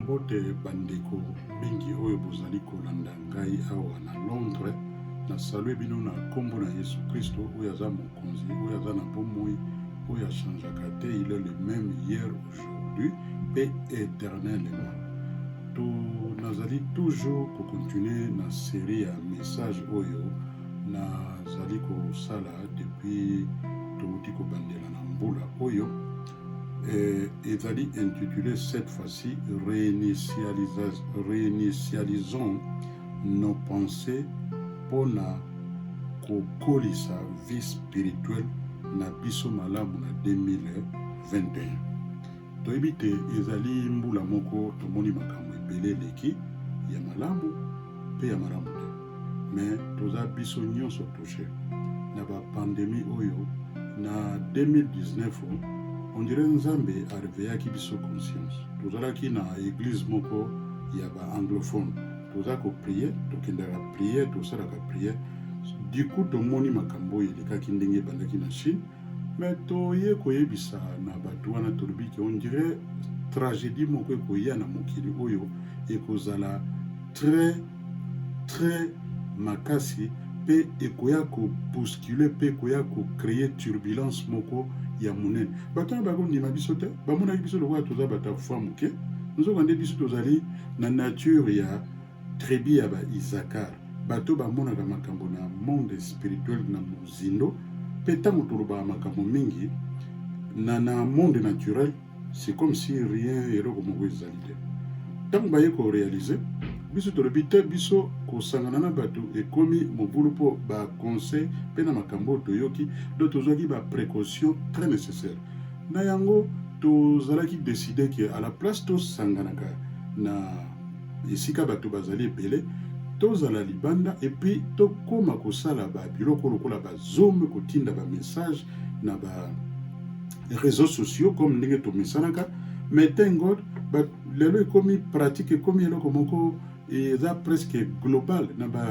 Mbote bandeko mingi oyo bozali kolanda ngai awa na Londres na salue bino na kombo na Yesu Kristo oyo aza mokonzi oyo aza na bomoi oyo achangeaka te, il est le même hier aujourd'hui et éternellement. Nazali toujours continuer na série ya message oyo nazali kosala depuis touti kobandela na mbula oyo ezali intitulé cette fois-ci réinitialisons nos pensées pour na kokolisa vie spirituelle na biso malamu na 2021. Toyebi te ezali mbula moko tomoni makambo ebele leki ya malamu pe ya malamu te, mais toza biso nyonso touché na ba pandémie oyo na 2019. On dirait Nzambe ariveyaki biso conscience. Tozalaki na église moko ya ba anglophone. Tozako prier, tokendaka prier, tosalaka prier. Du coup, tomoni makambo elekaki ndenge bandaki na Chine. Mais toye koyebisa na bato wana tolobi ki on dirait tragédie moko ekoya na mokili oyo ekozala très très makasi pe ekoya ko bousculer pe ekoya ko créer turbulence moko ya monene. Bato na bako ndima biso te, bamonaki biso lokola toza bata foi moke. Nzokande biso tozali na nature ya tribu ya ba Isakar. Bato bamonaka makambo na monde spirituel na mozindo. Pe tango toloba makambo mingi na monde naturel, c'est comme si rien eloko moko ezali te. Tango baye ko réaliser biso tolobi te biso kosangana na bato ekomi mobulu po ba conseil pe na makambo toyoki do tozwaki ba précaution très nécessaire. Na yango tozalaki décider que à la place tosanganaka na esika bato bazali ebele tozala libanda et puis tokoma kosala ba biloko lokola ba zoom kotinda ba message na ba réseaux sociaux comme ndenge tomesanaka. Mais thank God lelo ekomi pratique ekomi eloko moko eza presque global na ba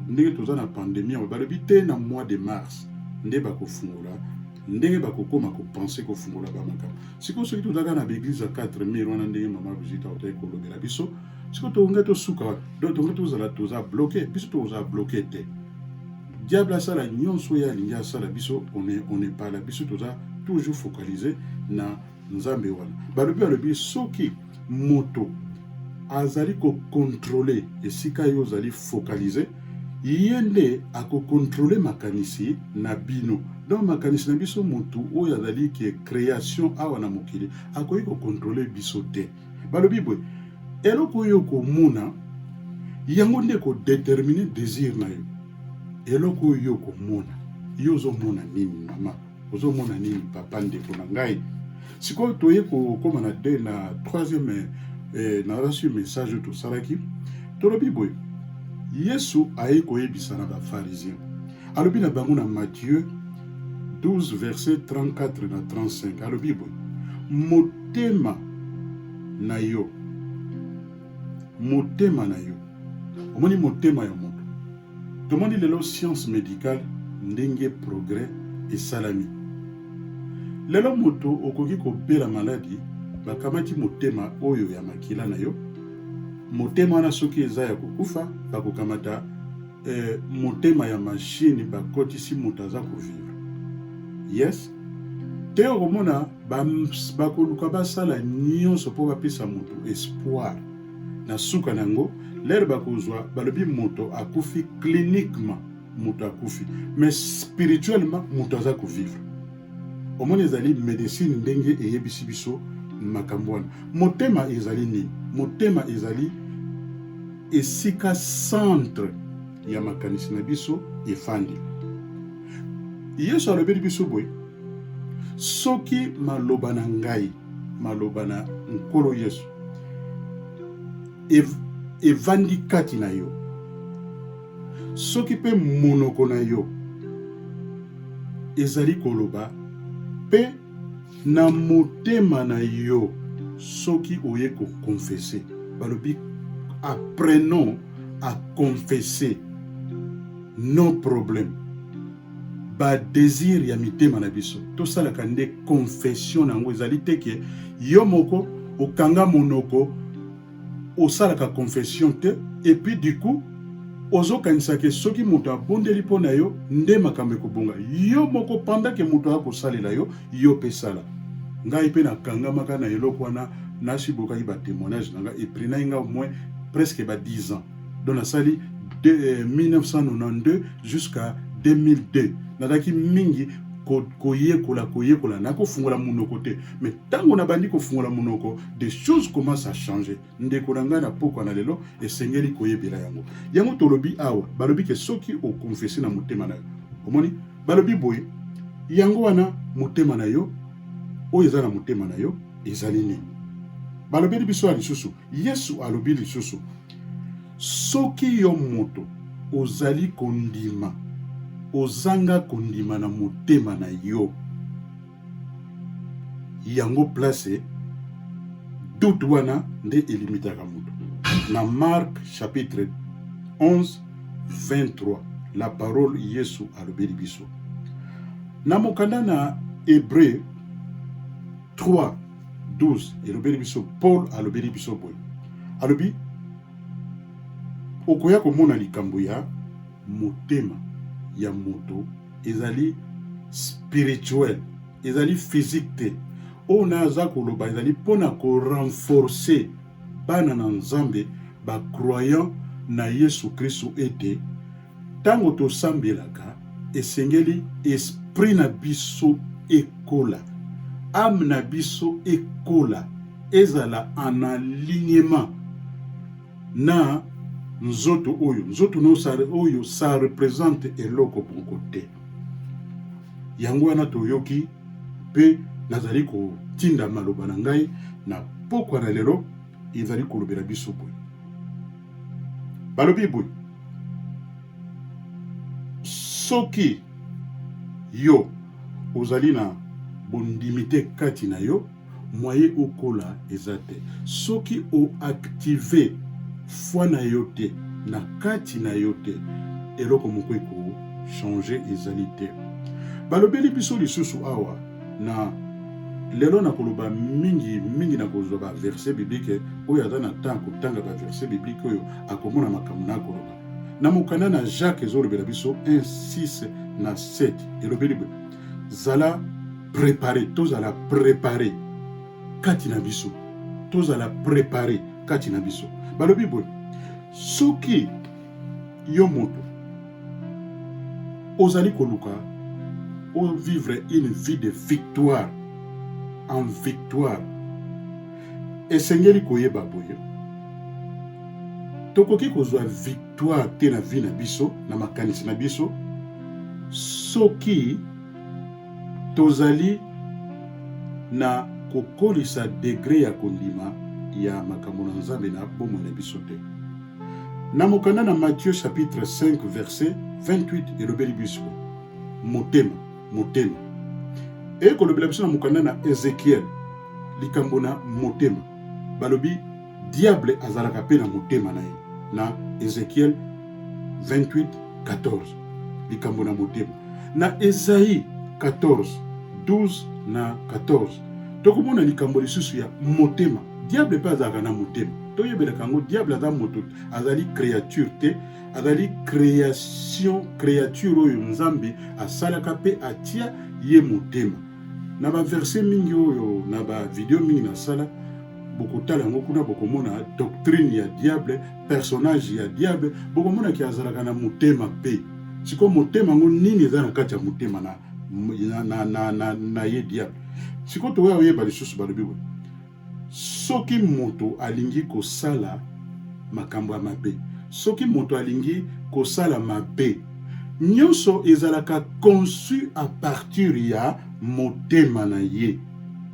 ndenge toza na pandémie balobi te na mois de mars nde bakofungula ndenge bakokoma kopense kofungula bamakambo. Sikoyo soki tozalaka na baeglise ya 4000 wana ndenge mama Brigitte autaki kolobela biso, sikoyo tonge tosuka donc tonge tozala toza bloqué biso toza bloqué te. Diable asala nyonso ya alingi asala biso on est pas là, biso toza toujours focalisé na Nzambe wana. Balobi soki moto azali ko contrôler esika yo zali focaliser yende ako contrôler makanisi na bino. Donc makanisi na biso motu oyo azali ke création awa na mokili akoyi ko contrôler biso te. Balobi boy eloko yo ko mona yango nde ko déterminer désir na yo. Eloko yo ko mona yo zo mona nini mama, ozo mona nini papa ndeko na ngai. Sikoyo toye ko koma na troisième na reçu message to salaki tolobi boy Yesu aye koyebisa na ba pharisiens alobi na bango na Matthieu 12 verset 34 na 35 alobi boy motema na yo omoni motema ya moto tomoni lelo science médicale ndenge progrès esalami. Lelo moto okoki kobela maladi bakamati motema oyo ya makila na yo. Motema wana soki eza ya kokufa bakokamata motema ya machine bakotisi moto aza kovivre. Yes, te okomona bakoluka basala nyonso mpo bapesa moto espoir na suka nango lere bakozwa balobi moto akufi cliniquement moto akufi mais spirituellement moto aza kovivre. Omoni ezali médecine ndenge eyebisi biso makambo wana. Motema ezali nini? Motema ezali esika centre ya makanisi na biso efandi. Yesu alobeli biso boy soki maloba na ngai maloba na nkolo Yesu evandi kati na yo, soki pe monoko na yo ezali koloba pe na motema na yo soki oye ko confesser balobi apprenons à confesser nos problèmes ba désir ya mitema na biso tosalaka nde confession nango ezali teke yo moko okanga monoko osalaka confession te, et puis du coup ozokanisa ke soki moto abondeli mpo na yo nde makambo ekobonga yo moko pendant ke moto akosalela yo yo mpe sala. Ngai mpe nakangamaka na eloko wana nasibokaki batémoignage na ngai epris na nga au moins presque 10 ans. Donc nasali de 1992 jusqu'à 2002 nazalaki mingi koyekola nakofungola monoko te, mais tango nabandi kofungola monoko des choses commencent à changer. Ndeko na ngai na pokwa na lelo esengeli koyebela yango tolobi awa balobi ke soki okonfese na motema na yo omoni balobi boye yango wana motema na yo oyo eza na motema na yo ezali nini. Balobeli biso ya lisusu Yesu alobi lisusu soki yo moto ozali kondima ozanga kondima na motema na yo yango place doute wana nde elimitaka moto. Na Marc chapitre 11 23 la parole Yesu alobeli biso. Na mokanda na Hébreu 3 12 elobeli biso Paul alobeli biso boye alobi okoya komona likambo ya motema ya moto ezali spirituel ezali physique te oyo naza koloba ezali mpona korenforcer bana na Nzambe bacroyant na Yesu Kristo ete ntango tosambelaka esengeli esprit na biso ekola âme na biso ekola ezala en alignement na nzoto oyo ça représente eloko moko te. Yango wana toyoki mpe nazali kotinda maloba na ngai na pokwa na lelo ezali kolobela biso boye balobi boye soki yo ozali na bondimi te kati na yo moye okola eza te. Soki oactive foi na yo te na kati na yo te eloko moko eko changer ezali te. Balobeli biso lisusu awa na lelo na koloba mingi na kozwa ba verset biblique oyo aza na temps kotanga ba verset biblique oyo akomona makambo na koloba na mokanda na Jacques ezolobela biso 1:6 na 7 elobeli boye zala préparé tozala préparé kati na biso tozala préparé kati na biso. Balobi boye soki yo moto ozali koluka o vivre une vie de victoire en victoire esengeli koyeba boye tokoki kozwa victoire te na vie na biso na makanisi na biso soki tozali na kokolisa degré ya kondima ya makambo na Nzambe na bomoi na biso te. Na mokanda na Matthieu chapitre 5 verset 28 elobeli biso motema ekolobela biso na mokanda na Ézéchiel likambo na motema balobi diable azalaka pe na motema na ye na Ézéchiel 28 14 likambo na motema na Esaïe 14 12 na 14 tokomona likambo lisusu ya motema. Diable pe azalaka na motema toyebelaka yango diable aza moto azali créature te azali créature oyo Nzambe asalaka pe atia ye motema. Na ba verset mingi oyo na ba video mingi na sala bokotala yango kuna bokomona doctrine ya diable personnage ya diable bokomona ki azalaka na motema pe siko motema ngo nini eza na kati ya motema na ye diable siko toya oyeba lisusu balobi boye soki moto alingi kosala makambo ya mabe soki moto alingi kosala mabe nyonso ezalaka conçu à partir ya motema na ye.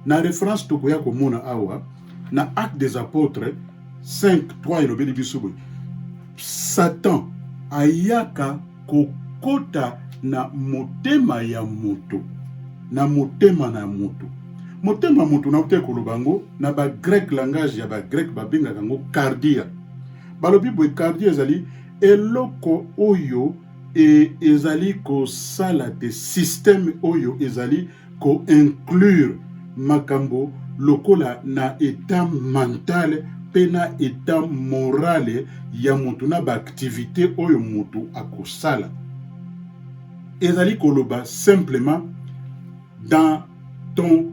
Na référence tokoya komona awa na Actes des Apôtres 5:3 elobeli biso boye Satan ayaka kokota na motema ya moto na motema na moto motema moto na te kolobango na ba grec langage ya ba grec babengaka ngo cardia balobi boye cardia ezali eloko oyo ezali kosala te système oyo ezali ko inclure makambo lokola na état mental pena état moral ya mutu na ba activité oyo mutu akosala. Ezali koloba simplement dans ton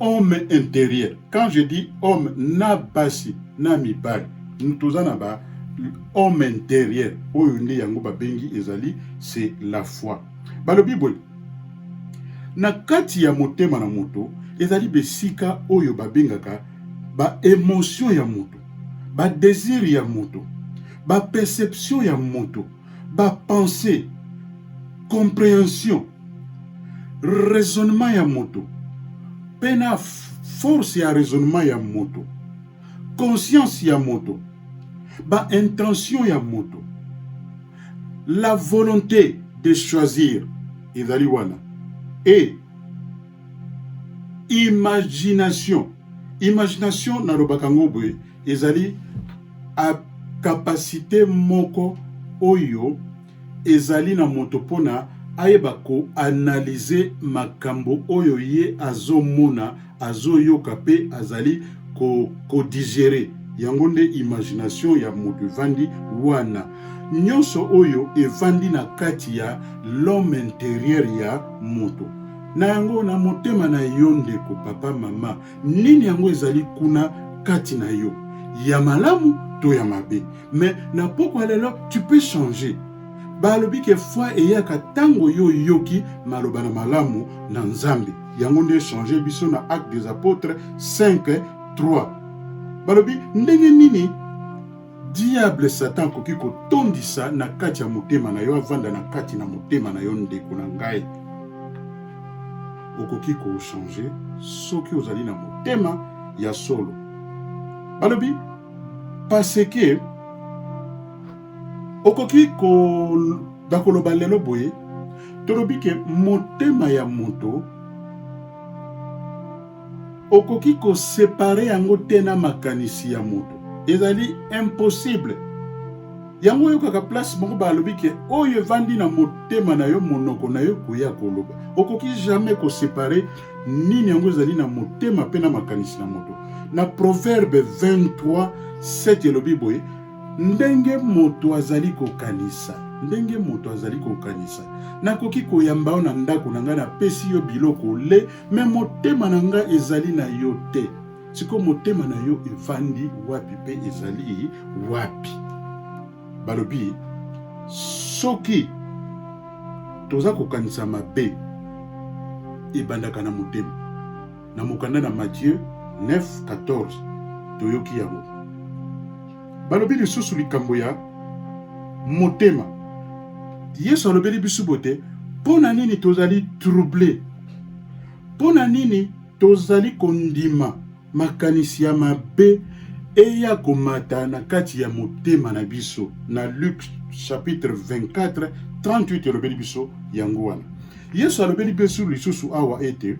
homme intérieur. Quand je dis homme, na basi, na mibali, toza ba homme intérieur, oyo nde yango babengi ezali, c'est la foi. Balobi boy, na kati ya motema na moto, ezali besika oyo babengaka ba émotion ya moto, ba désir ya moto, ba perception ya moto, ba pensée, compréhension, raisonnement ya moto, pena force ya raisonnement ya moto, conscience ya moto, ba intention ya moto, la volonté de choisir ezali wana, et imagination. Imagination na lobakango boye ezali a capacité moko oyo ezali na moto pona ayeba ko analyser makambo oyo ye azomona azoyoka pe azali ko digérer. Yango nde imagination ya moto evandi wana. Nyonso oyo evandi na kati ya l'homme intérieur ya moto. Na yango na motema na yo ndeko papa mama, nini yango ezali kuna kati na yo? Ya malamu to ya mabe. Mais na poko lelo tu peux changer. Balobi ke foi eyaka tango yo yoki maloba na malamu na nzambe. Yango nde changer biso na Actes des Apôtres 5:3. Balobi ndenge nini diable Satan koki kotondisa na kati ya motema na yo avanda na kati na motema na yo ndeko na ngai. Okoki ko changer soki ozali na motema ya solo. Balobi parce que okoki ko bakoloba lelo boye tolobi ke motema ya moto okoki ko séparer yango tena makanisi ya moto. Ezali impossible. Yango yo kaka place moko balobi ke oyo vandi na motema na yo monoko na yo koya koloba. Okoki jamais ko séparer nini yango ezali na motema pe na makanisi na moto. Na Proverbe 23:7 elobi boye ndenge moto azali kokanisa. Ndenge moto azali kokanisa. Nakoki koyamba na ndako na nga na pesi yo biloko le, me motema na nga ezali na yo te. Siko motema na yo evandi wapi pe ezali wapi. Balobi soki toza kokanisa mabe ebandaka na motema. Na mokanda na Matthieu 9:14 toyoki yango. Balobi lisusu likambo ya motema. Yesu alobeli biso bote, pona nini tozali troublé? Pona nini tozali kondima makanisi ya mabe eya komata na kati ya motema na biso? Na Luc chapitre 24:38 alobeli biso yango wana. Yesu alobeli biso lisusu awa ete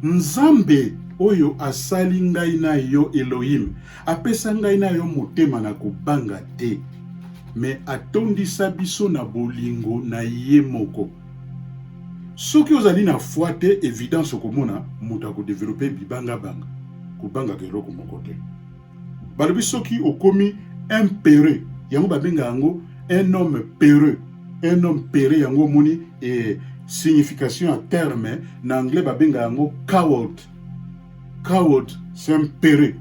Nzambe oyo asali ngai na yo Elohim apesa ngai na yo motema na kobanga te, me atondisa biso na bolingo na ye moko. Soki ozali na foi te, évidence okomona moto akodevelope bibanga banga kobanga keloko moko te. Balobi soki okomi un peureux, yango babenga yango un homme peureux. Un homme peureux yango moni signification à terme na anglais babenga yango coward. Coward c'est un peureux.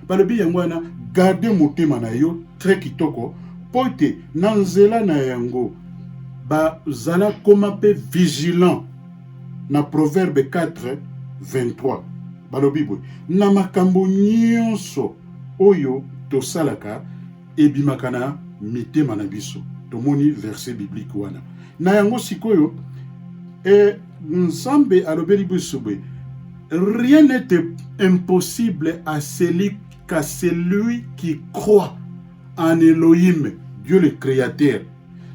Balobi yango na garder motema na yo très kitoko pote na nzela na yango ba zala koma pe vigilant. Na Proverbe 4:23 balobi boy na makambo nyonso oyo tosalaka ebimaka na mitema na biso. Tomoni verset biblique wana na yango sikoyo Nzambe alobeli biso boy rien n'est impossible à celui qui croit en Elohim, Dieu le Créateur.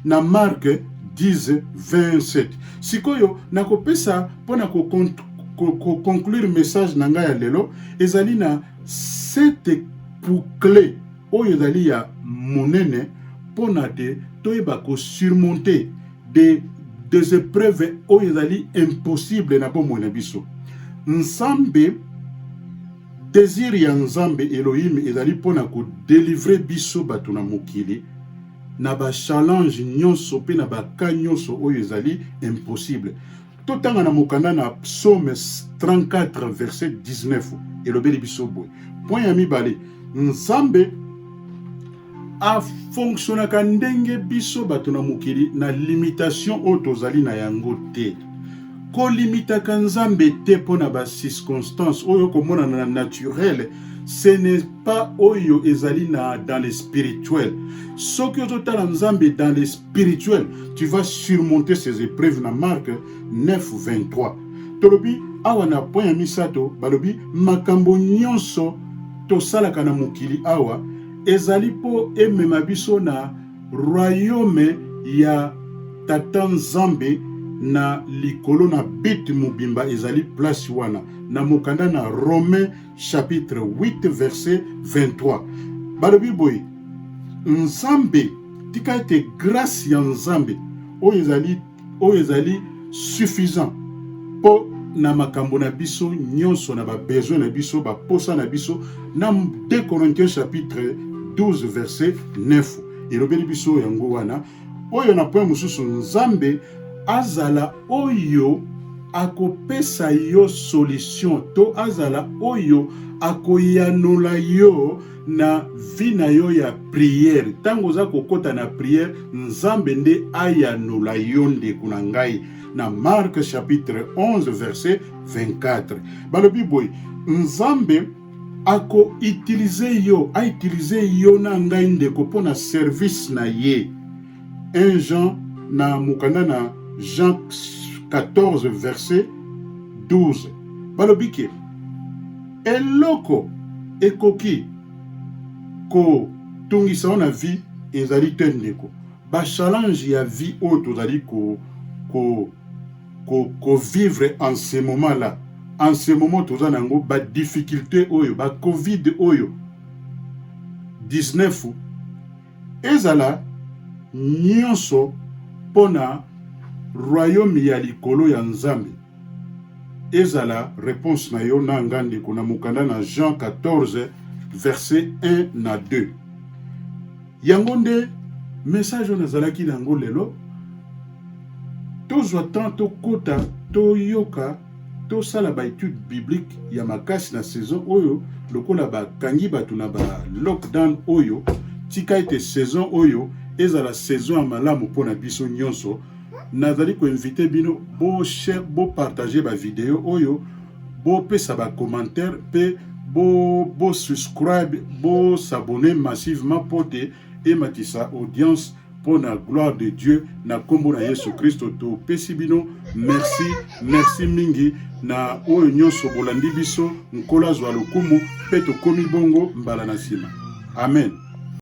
Na Marc 10:27. Sikoyo nakopesa pona ko conclure message na ngai ya lelo ezali na 7 boucles oyo ezali ya monene pona te toyeba ko surmonter des épreuves oyo ezali impossible na bomoi na biso. Nzambe désir ya Nzambe Elohim ezali pona ko délivrer biso bato na mokili na ba challenge nyonso pe na ba ka nyonso oyo ezali impossible. Totanga na mokanda na Psaume 34 verset 19 elobeli biso boy. Point ya mibale, Nzambe a fonctionnaka ndenge biso bato na mokili na limitation oyo tozali na yango te. Ko limitaka Nzambe te pona ba circonstance oyo komona na naturel, ce n'est pas oyo ezali dans le spirituel. Soki ozotala Nzambe dans le spirituel, tu vas surmonter ces épreuves na Marc 9 23. Tolobi awa na point ya misato balobi makambo nyonso tosalaka na mokili awa ezali po emema biso na royaume ya Tata Nzambe na likolo na biti mobimba ezali place wana na mokanda na Romains chapitre 8 verset 23. Balobi boy Nzambe tika ete grâce ya Nzambe oyo ezali suffisant po na makambo na biso nyonso na ba besoin na biso ba posa na biso na 2 Corinthiens chapitre 12 verset 9. Elobeli biso yango wana oyo na point mosusu Nzambe azala oyo akopesa yo solution to azala oyo akoyanola yo na vie na yo ya prière. Tango za kokota na prière Nzambe nde ayanola yo ndeko na ngai na Marc chapitre 11 verset 24. Balobi boy Nzambe ako utiliser yo na ngai ndeko pona service na ye. 1 Jean na mukanda na Jean 14 verset 12. Balobi ke eloko ekoki ko tungisa na vie ezali te ndeko. Ba challenge ya vie oyo tozali ko vivre en ce moment là. En ce moment toza nango ba difficulté oyo ba Covid oyo 19 ezala nyonso pona royaume ya likolo ya Nzambe. Ezala réponse na yo na ngandi kuna mukanda na Jean 14 verset 1 na 2. Yango nde message on azalaki nango lelo. Tozwa tanto kota toyoka tosala ba étude biblique ya makasi na saison oyo lokola ba kangi batu na ba lockdown oyo tika ete saison oyo ezala saison ya malamu pona biso nyonso. Nazali ko inviter bino bo partager ba vidéo oyo bo pesa ba commentaire pe bo subscribe bo s'abonner massivement pote et matisa audience pour la gloire de Dieu na kombo na Yesu Christo to pesi bino merci mingi na oyo nyonso bolandi biso nkola zwa lokumu pe to komi bongo mbala na sima. Amen.